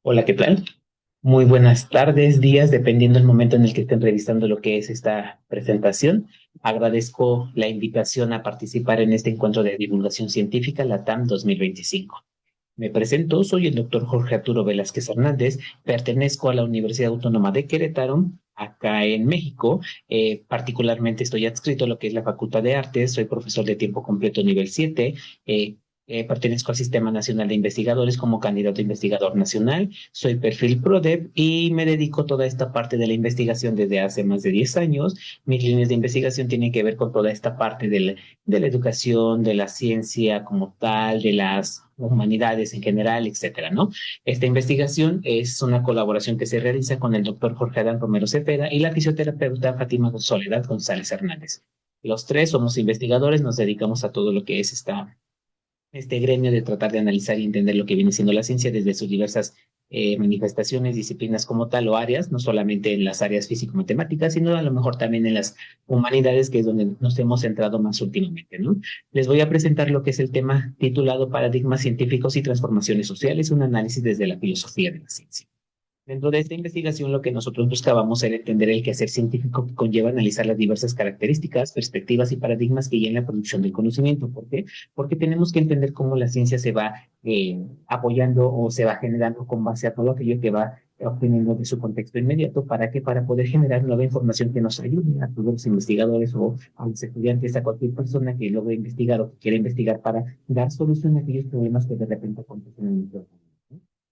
Hola, ¿qué tal? Muy buenas tardes, días, dependiendo del momento en el que estén revisando lo que es esta presentación. Agradezco la invitación a participar en este encuentro de divulgación científica, la TAM 2025. Me presento, soy el doctor Jorge Arturo Velázquez Hernández, pertenezco a la Universidad Autónoma de Querétaro, acá en México. Particularmente estoy adscrito a lo que es la Facultad de Artes, soy profesor de tiempo completo nivel 7. eh, Pertenezco al Sistema Nacional de Investigadores como candidato a investigador nacional, soy perfil PRODEP y me dedico a toda esta parte de la investigación desde hace más de 10 años. Mis líneas de investigación tienen que ver con toda esta parte de la educación, de la ciencia como tal, de las humanidades en general, etcétera, ¿no? Esta investigación es una colaboración que se realiza con el doctor Jorge Adán Romero Cepeda y la fisioterapeuta Fátima Soledad González Hernández. Los tres somos investigadores, nos dedicamos a todo lo que es este gremio de tratar de analizar y entender lo que viene siendo la ciencia desde sus diversas manifestaciones, disciplinas como tal o áreas, no solamente en las áreas físico-matemáticas, sino a lo mejor también en las humanidades, que es donde nos hemos centrado más últimamente, ¿no? Les voy a presentar lo que es el tema titulado Paradigmas científicos y transformaciones sociales, un análisis desde la filosofía de la ciencia. Dentro de esta investigación, lo que nosotros buscábamos era entender el quehacer científico que conlleva analizar las diversas características, perspectivas y paradigmas que hay en la producción del conocimiento. ¿Por qué? Porque tenemos que entender cómo la ciencia se va apoyando o se va generando con base a todo aquello que va obteniendo de su contexto inmediato. ¿Para qué? Para poder generar nueva información que nos ayude a todos los investigadores o a los estudiantes, a cualquier persona que logre investigar o que quiera investigar para dar solución a aquellos problemas que de repente acontecen en el mundo.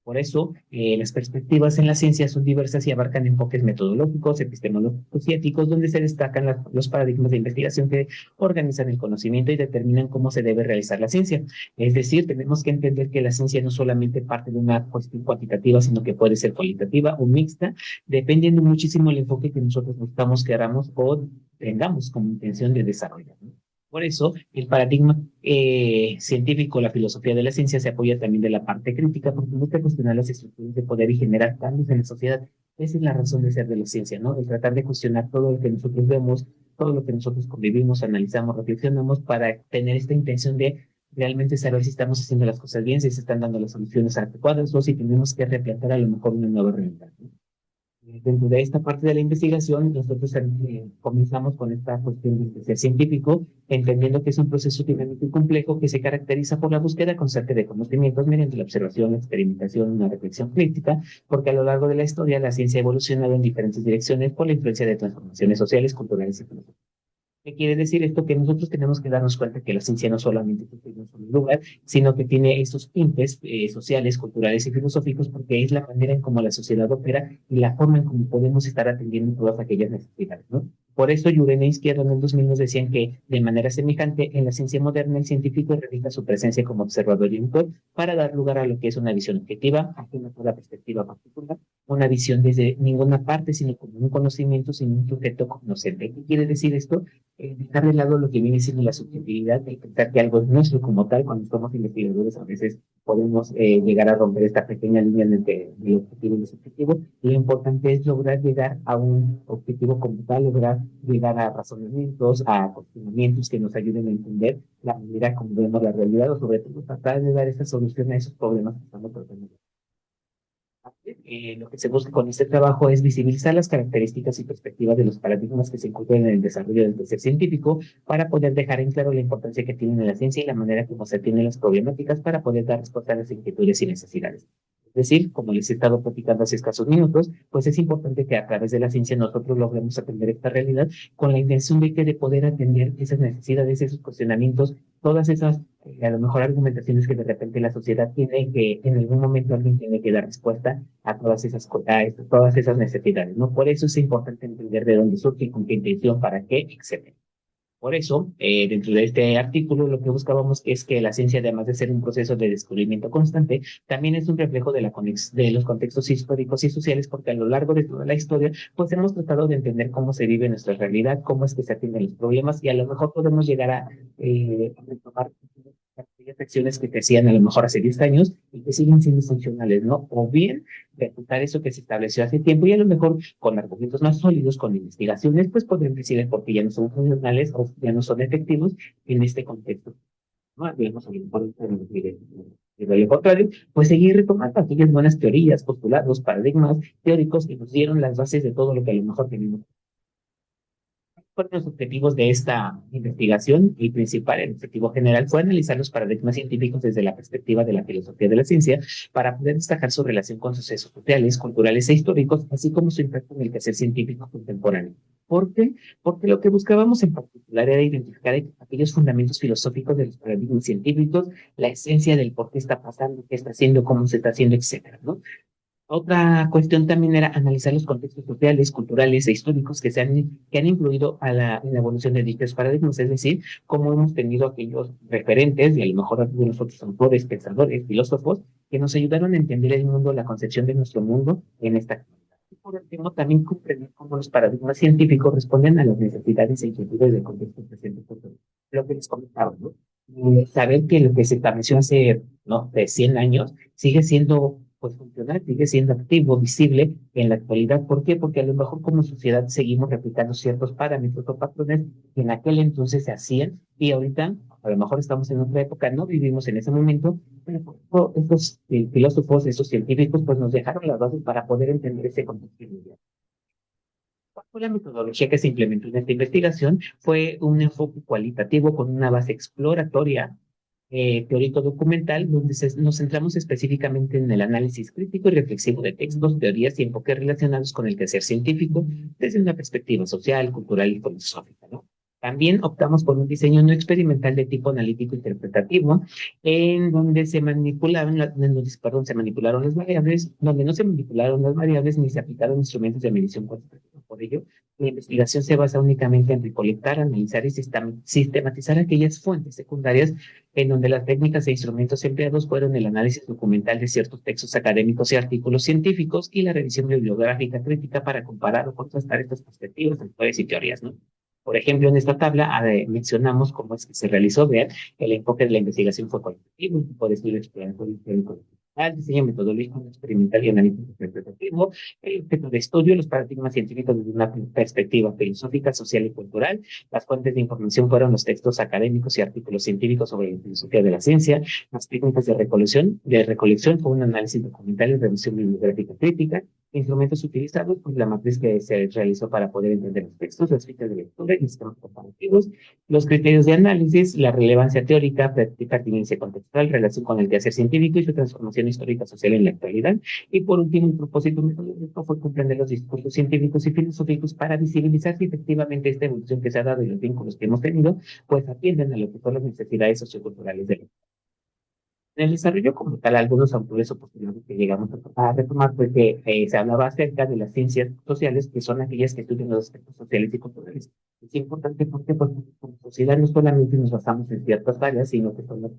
Por eso, las perspectivas en la ciencia son diversas y abarcan enfoques metodológicos, epistemológicos y éticos, donde se destacan los paradigmas de investigación que organizan el conocimiento y determinan cómo se debe realizar la ciencia. Es decir, tenemos que entender que la ciencia no solamente parte de una cuestión cuantitativa, sino que puede ser cualitativa o mixta, dependiendo muchísimo del enfoque que nosotros buscamos, queramos o tengamos como intención de desarrollar, ¿no? Por eso, el paradigma científico, la filosofía de la ciencia se apoya también de la parte crítica, porque busca cuestionar las estructuras de poder y generar cambios en la sociedad. Esa es la razón de ser de la ciencia, ¿no? El tratar de cuestionar todo lo que nosotros vemos, todo lo que nosotros convivimos, analizamos, reflexionamos, para tener esta intención de realmente saber si estamos haciendo las cosas bien, si se están dando las soluciones adecuadas o si tenemos que replantear a lo mejor una nueva realidad, ¿no? Dentro de esta parte de la investigación, nosotros comenzamos con esta cuestión de ser científico, entendiendo que es un proceso dinámico y complejo que se caracteriza por la búsqueda constante de conocimientos mediante la observación, la experimentación, una reflexión crítica, porque a lo largo de la historia la ciencia ha evolucionado en diferentes direcciones por la influencia de transformaciones sociales, culturales y filosóficas. ¿Qué quiere decir esto? Que nosotros tenemos que darnos cuenta que la ciencia no solamente tiene un solo lugar, sino que tiene estos tintes sociales, culturales y filosóficos, porque es la manera en cómo la sociedad opera y la forma en cómo podemos estar atendiendo todas aquellas necesidades, ¿no? Por eso Yurené Izquierdo en el 2000 nos decían que, de manera semejante, en la ciencia moderna el científico realiza su presencia como observador y autor para dar lugar a lo que es una visión objetiva, ajena a toda perspectiva particular, una visión desde ninguna parte, sino como un conocimiento sin un sujeto conocente. ¿Qué quiere decir esto? Dejar de lado lo que viene siendo la subjetividad de pensar que algo es nuestro como tal. Cuando somos investigadores, a veces podemos llegar a romper esta pequeña línea entre el objetivo y el subjetivo. Lo importante es lograr llegar a un objetivo como tal, lograr llegar a razonamientos, a cuestionamientos que nos ayuden a entender la manera como vemos la realidad, o sobre todo tratar de dar esta solución a esos problemas que estamos tratando. Lo que se busca con este trabajo es visibilizar las características y perspectivas de los paradigmas que se encuentran en el desarrollo del tercer científico, para poder dejar en claro la importancia que tienen la ciencia y la manera como se atienden las problemáticas para poder dar respuesta a las inquietudes y necesidades. Es decir, como les he estado platicando hace escasos minutos, pues es importante que a través de la ciencia nosotros logremos atender esta realidad con la intención de poder atender esas necesidades, esos cuestionamientos, todas esas a lo mejor argumentaciones que de repente la sociedad tiene, que en algún momento alguien tiene que dar respuesta a todas esas necesidades, ¿no? Por eso es importante entender de dónde surge, con qué intención, para qué, etcétera. Por eso, dentro de este artículo, lo que buscábamos es que la ciencia, además de ser un proceso de descubrimiento constante, también es un reflejo de, de los contextos históricos y sociales, porque a lo largo de toda la historia, pues hemos tratado de entender cómo se vive nuestra realidad, cómo es que se atienden los problemas, y a lo mejor podemos llegar a retomar aquellas acciones que se hacían a lo mejor hace 10 años y que siguen siendo funcionales, ¿no? O bien refutar eso que se estableció hace tiempo y a lo mejor con argumentos más sólidos, con investigaciones, pues podrían decir por qué ya no son funcionales o ya no son efectivos en este contexto, ¿no? Digamos, a lo mejor Y de lo contrario, pues seguir retomando aquellas buenas teorías, postulados, paradigmas teóricos que nos dieron las bases de todo lo que a lo mejor tenemos. Fueron los objetivos de esta investigación. El principal, el objetivo general, fue analizar los paradigmas científicos desde la perspectiva de la filosofía de la ciencia para poder destacar su relación con sucesos sociales, culturales e históricos, así como su impacto en el quehacer científico contemporáneo. ¿Por qué? Porque lo que buscábamos en particular era identificar aquellos fundamentos filosóficos de los paradigmas científicos, la esencia del por qué está pasando, qué está haciendo, cómo se está haciendo, etcétera, ¿no? Otra cuestión también era analizar los contextos sociales, culturales e históricos que han influido en la evolución de dichos paradigmas, es decir, cómo hemos tenido aquellos referentes, y a lo mejor algunos otros autores, pensadores, filósofos, que nos ayudaron a entender el mundo, la concepción de nuestro mundo en esta actualidad. Y por último, también comprender cómo los paradigmas científicos responden a las necesidades e inquietudes del contexto presente futuro. Lo que les comentaba, ¿no? Saber que lo que se estableció hace, no, de 100 años sigue siendo pues funcional, sigue siendo activo, visible en la actualidad. ¿Por qué? Porque a lo mejor como sociedad seguimos replicando ciertos parámetros o patrones que en aquel entonces se hacían y ahorita a lo mejor estamos en otra época, no vivimos en ese momento, pero estos filósofos, estos científicos, pues nos dejaron las bases para poder entender ese contexto mundial. ¿Cuál fue la metodología que se implementó en esta investigación? Fue un enfoque cualitativo con una base exploratoria teórico documental, donde nos centramos específicamente en el análisis crítico y reflexivo de textos, teorías y enfoques relacionados con el quehacer científico desde una perspectiva social, cultural y filosófica, ¿no? También optamos por un diseño no experimental de tipo analítico interpretativo, en donde se manipularon las variables, donde no se manipularon las variables ni se aplicaron instrumentos de medición cuantitativa. Por ello, la investigación se basa únicamente en recolectar, analizar y sistematizar aquellas fuentes secundarias en donde las técnicas e instrumentos empleados fueron el análisis documental de ciertos textos académicos y artículos científicos y la revisión bibliográfica crítica para comparar o contrastar estas perspectivas, autores y teorías, ¿no? Por ejemplo, en esta tabla mencionamos cómo es que se realizó, vean, el enfoque de la investigación fue cualitativo, un tipo de estudio exploratorio teórico, diseño metodológico experimental y analítico interpretativo, el objeto de estudio, los paradigmas científicos desde una perspectiva filosófica, social y cultural. Las fuentes de información fueron los textos académicos y artículos científicos sobre la filosofía de la ciencia. Las técnicas de recolección fue un análisis documental y revisión bibliográfica crítica. Instrumentos utilizados, pues la matriz que se realizó para poder entender los textos, las fichas de lectura y sistemas comparativos, los criterios de análisis, la relevancia teórica, pertinencia contextual, relación con el quehacer científico y su transformación histórica social en la actualidad. Y por último, el propósito metodológico fue comprender los discursos científicos y filosóficos para visibilizar si efectivamente esta evolución que se ha dado y los vínculos que hemos tenido, pues atienden a lo que son las necesidades socioculturales de la. En el desarrollo como tal, algunos autores o posteriores que llegamos a retomar fue que se hablaba acerca de las ciencias sociales, que son aquellas que estudian los aspectos sociales y culturales. Es importante porque como sociedad no solamente nos basamos en ciertas áreas, sino que somos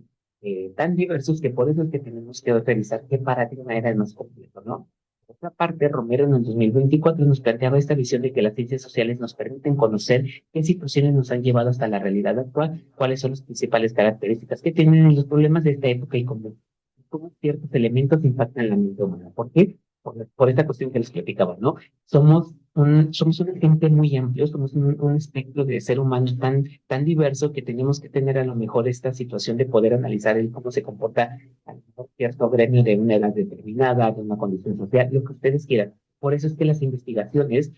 tan diversos que por eso es que tenemos que revisar qué paradigma era el más completo, ¿no? Por otra parte, Romero en el 2024 nos planteaba esta visión de que las ciencias sociales nos permiten conocer qué situaciones nos han llevado hasta la realidad actual, cuáles son las principales características que tienen los problemas de esta época y cómo ciertos elementos impactan la mente humana. ¿Por qué? Por esta cuestión que les platicaba, ¿no? Somos un gente muy amplio, somos un espectro de ser humano tan diverso que tenemos que tener a lo mejor esta situación de poder analizar el cómo se comporta a lo mejor cierto gremio de una edad determinada, de una condición social, lo que ustedes quieran. Por eso es que las investigaciones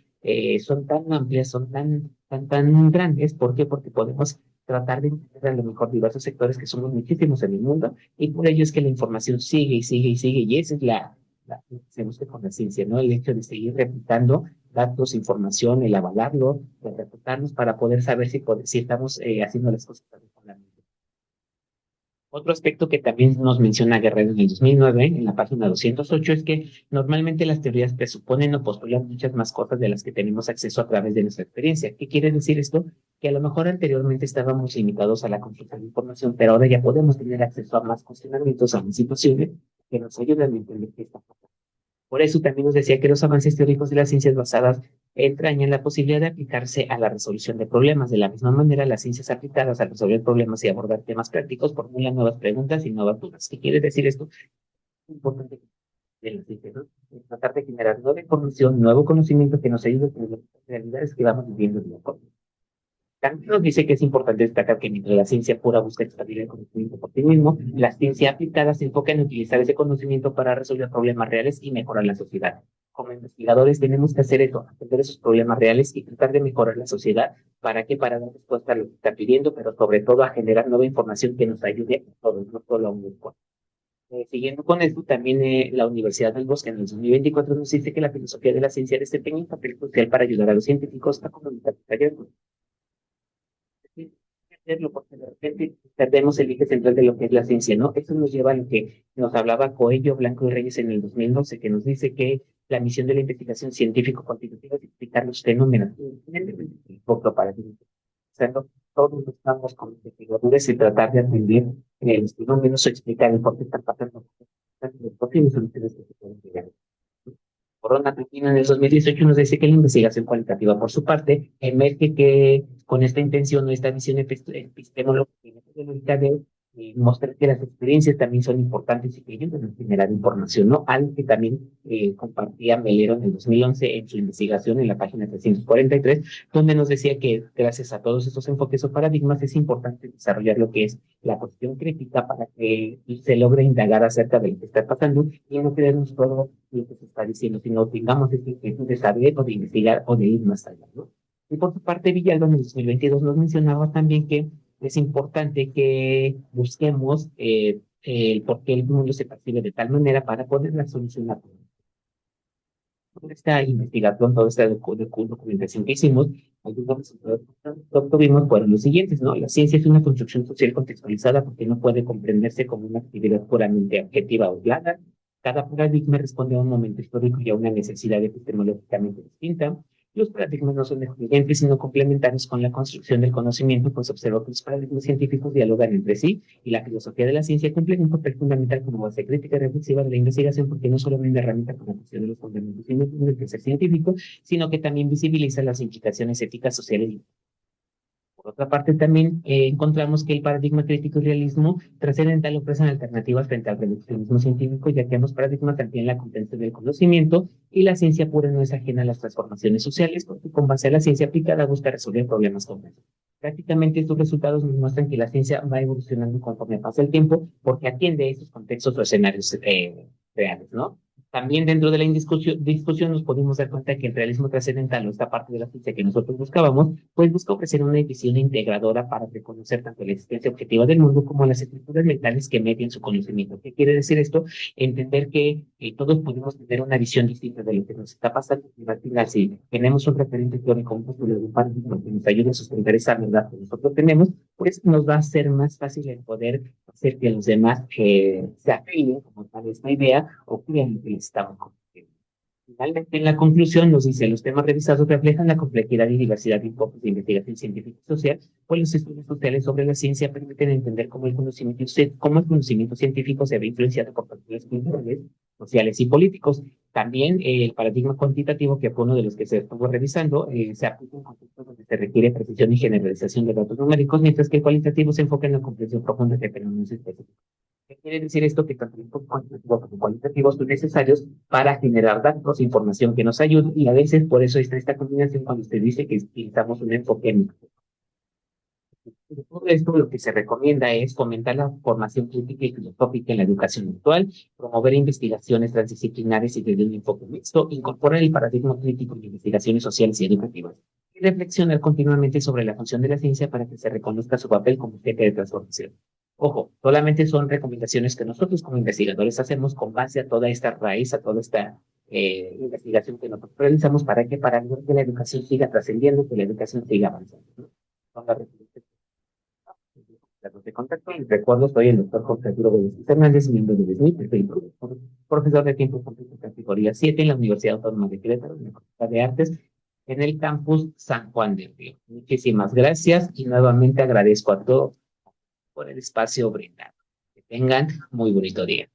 son tan amplias, son tan grandes. ¿Por qué? Porque podemos tratar de entender a lo mejor diversos sectores que somos muchísimos en el mundo y por ello es que la información sigue y sigue y sigue y esa es lo que se busca con la ciencia, ¿no? El hecho de seguir replicando datos, información, el avalarlo, el refutarnos para poder saber si estamos haciendo las cosas adecuadamente. Otro aspecto que también nos menciona Guerrero en el 2009, en la página 208, es que normalmente las teorías presuponen o postulan muchas más cosas de las que tenemos acceso a través de nuestra experiencia. ¿Qué quiere decir esto? Que a lo mejor anteriormente estábamos limitados a la consulta de información, pero ahora ya podemos tener acceso a más cuestionamientos, a más situaciones que nos ayudan a entender qué está pasando. Por eso también nos decía que los avances teóricos de las ciencias basadas entrañan la posibilidad de aplicarse a la resolución de problemas. De la misma manera, las ciencias aplicadas a resolver problemas y abordar temas prácticos formulan nuevas preguntas y nuevas dudas. ¿Qué quiere decir esto? Es importante de la ciencia, ¿no? Es tratar de generar nueva información, nuevo conocimiento que nos ayude a entender las realidades que vamos viviendo día a día. También nos dice que es importante destacar que mientras la ciencia pura busca expandir el conocimiento por sí mismo, la ciencia aplicada se enfoca en utilizar ese conocimiento para resolver problemas reales y mejorar la sociedad. Como investigadores tenemos que hacer eso, atender esos problemas reales y tratar de mejorar la sociedad para dar respuesta a lo que está pidiendo, pero sobre todo a generar nueva información que nos ayude a todos, no solo a un grupo. Siguiendo con esto, también la Universidad del Bosque en el 2024 nos dice que la filosofía de la ciencia desempeña un papel crucial para ayudar a los científicos a comunicar sus hallazgos hacerlo, porque de repente perdemos el eje central de lo que es la ciencia, ¿no? Eso nos lleva a lo que nos hablaba Coello, Blanco y Reyes en el 2012, que nos dice que la misión de la investigación científico-cuantitativa es explicar los fenómenos, otro paradigma. O sea, no todos estamos con investigadores y tratar de atender los fenómenos o explicar el por qué están pasando los posibles soluciones que se pueden llegar. Corona Cristina en el 2018 nos dice que la investigación cualitativa, por su parte, emerge que con esta intención o esta visión epistemológica y metodológica de mostrar que las experiencias también son importantes y que ayudan a generar información, ¿no? Algo que también compartía Melero en el 2011 en su investigación en la página 343, donde nos decía que gracias a todos estos enfoques o paradigmas es importante desarrollar lo que es la cuestión crítica para que se logre indagar acerca de lo que está pasando y no creernos todo lo que se está diciendo, sino tengamos esta inquietud de saber o de investigar o de ir más allá, ¿no? Y por su parte, Villalba en el 2022 nos mencionaba también que es importante que busquemos el por qué el mundo se percibe de tal manera para poderla solucionar. Toda esta investigación, toda esta documentación que hicimos, algunos resultados que obtuvimos fueron los siguientes, ¿no? La ciencia es una construcción social contextualizada porque no puede comprenderse como una actividad puramente objetiva o aislada. Cada paradigma responde a un momento histórico y a una necesidad epistemológicamente distinta. Los paradigmas no son excluyentes, sino complementarios con la construcción del conocimiento, pues observó que los paradigmas científicos dialogan entre sí y la filosofía de la ciencia cumple un papel fundamental como base crítica y reflexiva de la investigación, porque no solo es una herramienta para la cuestión de los fundamentos del quehacer científico, sino que también visibiliza las implicaciones éticas, sociales y por otra parte, también encontramos que el paradigma crítico y realismo trascendental ofrecen alternativas frente al reduccionismo científico, ya que ambos paradigmas también la comprensión del conocimiento y la ciencia pura no es ajena a las transformaciones sociales, porque con base a la ciencia aplicada busca resolver problemas complejos. Prácticamente estos resultados nos muestran que la ciencia va evolucionando conforme pasa el tiempo, porque atiende a estos contextos o escenarios reales, ¿no? También dentro de la discusión nos podemos dar cuenta que el realismo trascendental o esta parte de la ciencia que nosotros buscábamos, pues busca ofrecer una visión integradora para reconocer tanto la existencia objetiva del mundo como las estructuras mentales que median su conocimiento. ¿Qué quiere decir esto? Entender que todos podemos tener una visión distinta de lo que nos está pasando. Y al final, si tenemos un referente teórico, un postulado, un paradigma que nos ayude a sustentar esa verdad que nosotros tenemos, pues nos va a ser más fácil el poder hacer que los demás se afinen como tal esta idea o crean que les estamos compartiendo. Finalmente, en la conclusión nos dice, los temas revisados reflejan la complejidad y diversidad de enfoques de investigación científica y social, pues los estudios sociales sobre la ciencia permiten entender cómo el conocimiento científico se ve influenciado por factores culturales, sociales y políticos. También el paradigma cuantitativo, que fue uno de los que se estuvo revisando, se aplica en contextos donde se requiere precisión y generalización de datos numéricos, mientras que el cualitativo se enfoca en la comprensión profunda de fenómenos específicos. ¿Qué quiere decir esto? Que tanto los cuantitativos como cualitativos son necesarios para generar datos, información que nos ayude, y a veces por eso está esta combinación cuando usted dice que utilizamos un enfoque mixto. De todo esto, lo que se recomienda es fomentar la formación crítica y filosófica en la educación actual, promover investigaciones transdisciplinares y desde un enfoque mixto, incorporar el paradigma crítico en investigaciones sociales y educativas, y reflexionar continuamente sobre la función de la ciencia para que se reconozca su papel como eje de transformación. Ojo, solamente son recomendaciones que nosotros como investigadores hacemos con base a toda esta raíz, a toda esta investigación que nosotros realizamos para que la educación siga trascendiendo, que la educación siga avanzando, ¿no? Son las referencias datos de contacto. Les recuerdo, soy el doctor Jorge Arturo Gómez Fernández, miembro del SNIP, soy profesor de tiempo completo categoría 7 en la Universidad Autónoma de Querétaro, en la Facultad de Artes, en el campus San Juan del Río. Muchísimas gracias y nuevamente agradezco a todos por el espacio brindado. Que tengan muy bonito día.